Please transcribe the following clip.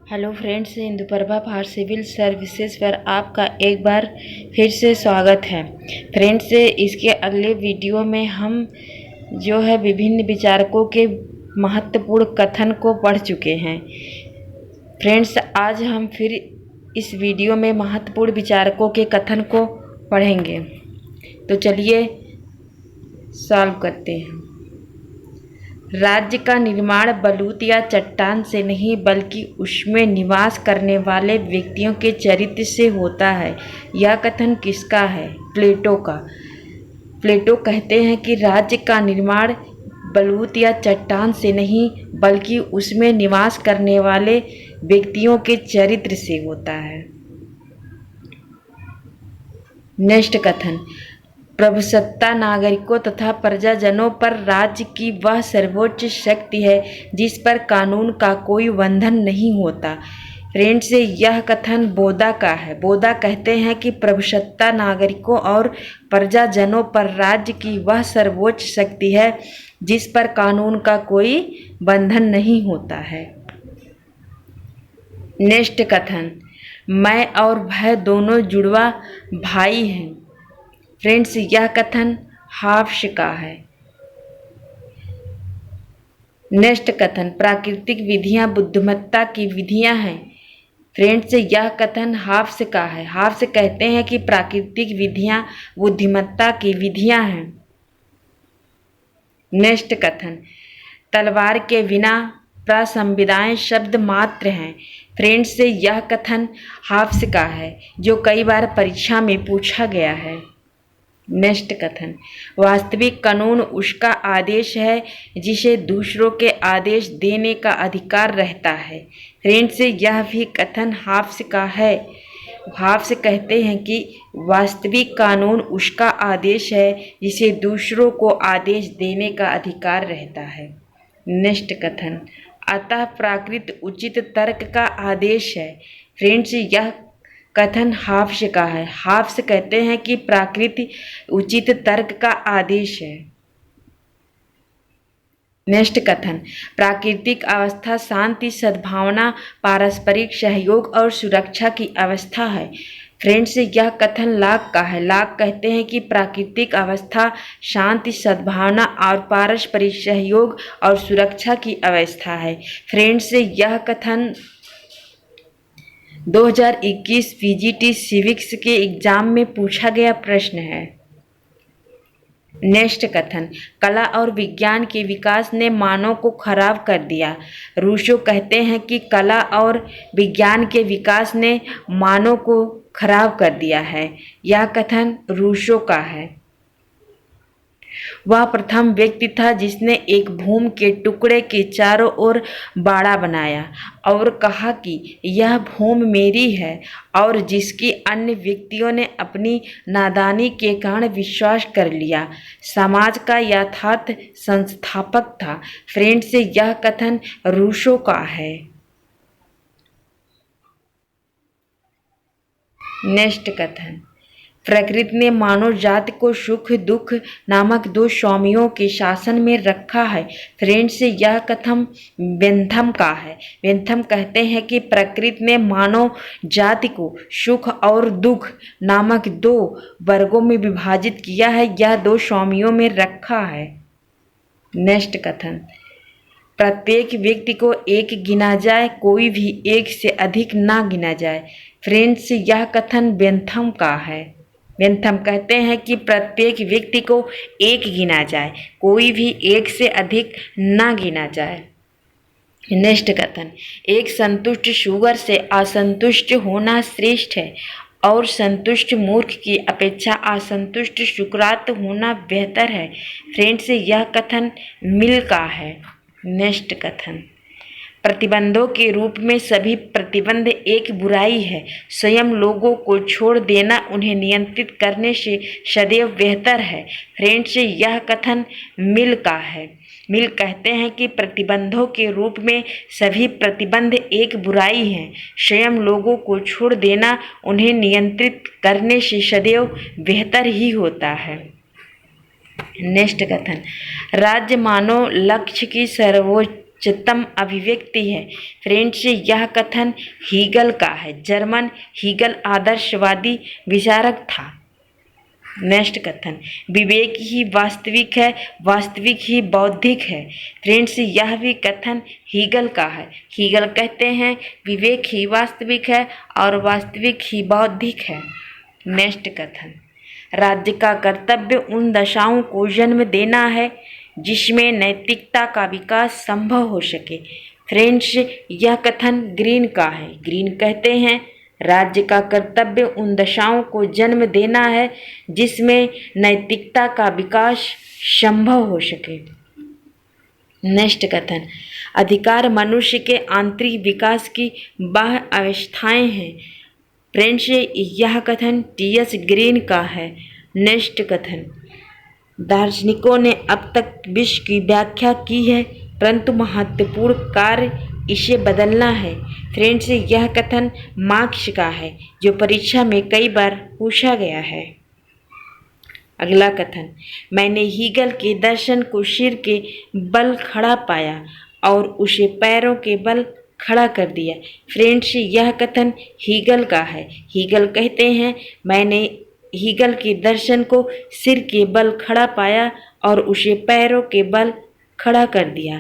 Hello friends, Induprabha for civil services पर आपका एक बार फिर से स्वागत है। फ्रेंड्स, इसके अगले वीडियो में हम जो है विभिन्न विचारकों के महत्वपूर्ण कथन को पढ़ चुके हैं। फ्रेंड्स, आज हम फिर इस वीडियो में महत्वपूर्ण विचारकों के कथन को पढ़ेंगे। तो चलिए सॉल्व करते हैं। राज्य का निर्माण बलूत या चट्टान से नहीं बल्कि उसमें निवास करने वाले व्यक्तियों के चरित्र से होता है। यह कथन किसका है? प्लेटो का। प्लेटो कहते हैं कि राज्य का निर्माण बलूत या चट्टान से नहीं बल्कि उसमें निवास करने वाले व्यक्तियों के चरित्र से होता है। नेक्स्ट कथन, प्रभुसत्ता नागरिकों तथा प्रजाजनों पर राज्य की वह सर्वोच्च शक्ति है जिस पर कानून का कोई बंधन नहीं होता। फ्रेंड्स, यह कथन बोधा का है। बोधा कहते हैं कि प्रभुसत्ता नागरिकों और प्रजाजनों पर राज्य की वह सर्वोच्च शक्ति है जिस पर कानून का कोई बंधन नहीं होता है। नेक्स्ट कथन, मैं और वह दोनों जुड़वा भाई हैं। फ्रेंड्स, यह कथन हाफ्स का है। नेक्स्ट कथन, प्राकृतिक विधियां बुद्धिमत्ता की विधियां हैं। फ्रेंड्स, यह कथन हाफ्स का है। हाफ्स कहते हैं कि प्राकृतिक विधियां बुद्धिमत्ता की विधियां हैं। नेक्स्ट कथन, तलवार के बिना प्रसंविधाएं शब्द मात्र हैं। फ्रेंड्स, यह कथन हाफ्स का है जो कई बार परीक्षा में पूछा गया है। नेक्स्ट कथन, वास्तविक कानून उसका आदेश है जिसे दूसरों के आदेश देने का अधिकार रहता है। फ्रेंड्स, यह भी कथन हाफ्स का है। हाफ्स कहते हैं कि वास्तविक कानून उसका आदेश है जिसे दूसरों को आदेश देने का अधिकार रहता है। नेक्स्ट कथन, अतः प्राकृत उचित तर्क का आदेश है। फ्रेंड्स, यह कथन हाफ्स का है। हाफ्स कहते हैं कि प्राकृत उचित तर्क का आदेश है। नेक्स्ट कथन, प्राकृतिक अवस्था शांति, सद्भावना, पारस्परिक सहयोग और सुरक्षा की अवस्था है। फ्रेंड्स, यह कथन लॉक का है। लॉक कहते हैं कि प्राकृतिक अवस्था शांति, सद्भावना और पारस्परिक सहयोग और सुरक्षा की अवस्था है। फ्रेंड्स, यह कथन 2021 पीजीटी सिविक्स के एग्जाम में पूछा गया प्रश्न है। नेक्स्ट कथन, कला और विज्ञान के विकास ने मानव को खराब कर दिया। रूसो कहते हैं कि कला और विज्ञान के विकास ने मानव को खराब कर दिया है। यह कथन रूसो का है। वह प्रथम व्यक्ति था जिसने एक भूमि के टुकड़े के चारों ओर बाड़ा बनाया और कहा कि यह भूमि मेरी है, और जिसकी अन्य व्यक्तियों ने अपनी नादानी के कारण विश्वास कर लिया। समाज का यथार्थ संस्थापक था। फ्रेंड्स, यह कथन रूसो का है। नेक्स्ट कथन, प्रकृति ने मानव जाति को सुख दुख नामक दो स्वामियों के शासन में रखा है। फ्रेंड्स, यह कथन बेंथम का है। बेंथम कहते हैं कि प्रकृति ने मानव जाति को सुख और दुख नामक दो वर्गों में विभाजित किया है, यह दो स्वामियों में रखा है। नेक्स्ट कथन, प्रत्येक व्यक्ति को एक गिना जाए, कोई भी एक से अधिक ना गिना जाए। फ्रेंड्स, यह कथन बेंथम का है। बेंथम कहते हैं कि प्रत्येक व्यक्ति को एक गिना जाए, कोई भी एक से अधिक ना गिना जाए। नेक्स्ट कथन, एक संतुष्ट शुगर से असंतुष्ट होना श्रेष्ठ है, और संतुष्ट मूर्ख की अपेक्षा असंतुष्ट शुक्रात होना बेहतर है। फ्रेंड्स, यह कथन मिल का है। नेक्स्ट कथन, प्रतिबंधों के रूप में सभी प्रतिबंध एक बुराई है। स्वयं लोगों को छोड़ देना उन्हें नियंत्रित करने से सदैव बेहतर है। फ्रेंड्स, यह कथन मिल का है। मिल कहते हैं कि प्रतिबंधों के रूप में सभी प्रतिबंध एक बुराई है। स्वयं लोगों को छोड़ देना उन्हें नियंत्रित करने से सदैव बेहतर ही होता है। नेक्स्ट कथन, राज्य मानव लक्ष्य की उच्चतम अभिव्यक्ति है। फ्रेंड्स, यह कथन हीगल का है। जर्मन हीगल आदर्शवादी विचारक था। नेक्स्ट कथन, विवेक ही वास्तविक है, वास्तविक ही बौद्धिक है। फ्रेंड्स, यह भी कथन हीगल का है। हीगल कहते हैं विवेक ही वास्तविक है और वास्तविक ही बौद्धिक है। नेक्स्ट कथन, राज्य का कर्तव्य उन दशाओं को जन्म देना है जिसमें नैतिकता का विकास संभव हो सके। फ्रेंड्स, यह कथन ग्रीन का है। ग्रीन कहते हैं राज्य का कर्तव्य उन दशाओं को जन्म देना है जिसमें नैतिकता का विकास संभव हो सके। नेक्स्ट कथन, अधिकार मनुष्य के आंतरिक विकास की बाह्य अवस्थाएं हैं। फ्रेंड्स, यह कथन टी.एस. ग्रीन का है। नेक्स्ट कथन, दार्शनिकों ने अब तक विश्व की व्याख्या की है परंतु महत्वपूर्ण कार्य इसे बदलना है। फ्रेंड्स, यह कथन मार्क्स का है जो परीक्षा में कई बार पूछा गया है। अगला कथन, मैंने हीगल के दर्शन को सिर के बल खड़ा पाया और उसे पैरों के बल खड़ा कर दिया। फ्रेंड्स, यह कथन हीगल का है। हीगल कहते हैं मैंने हीगल के दर्शन को सिर के बल खड़ा पाया और उसे पैरों के बल खड़ा कर दिया।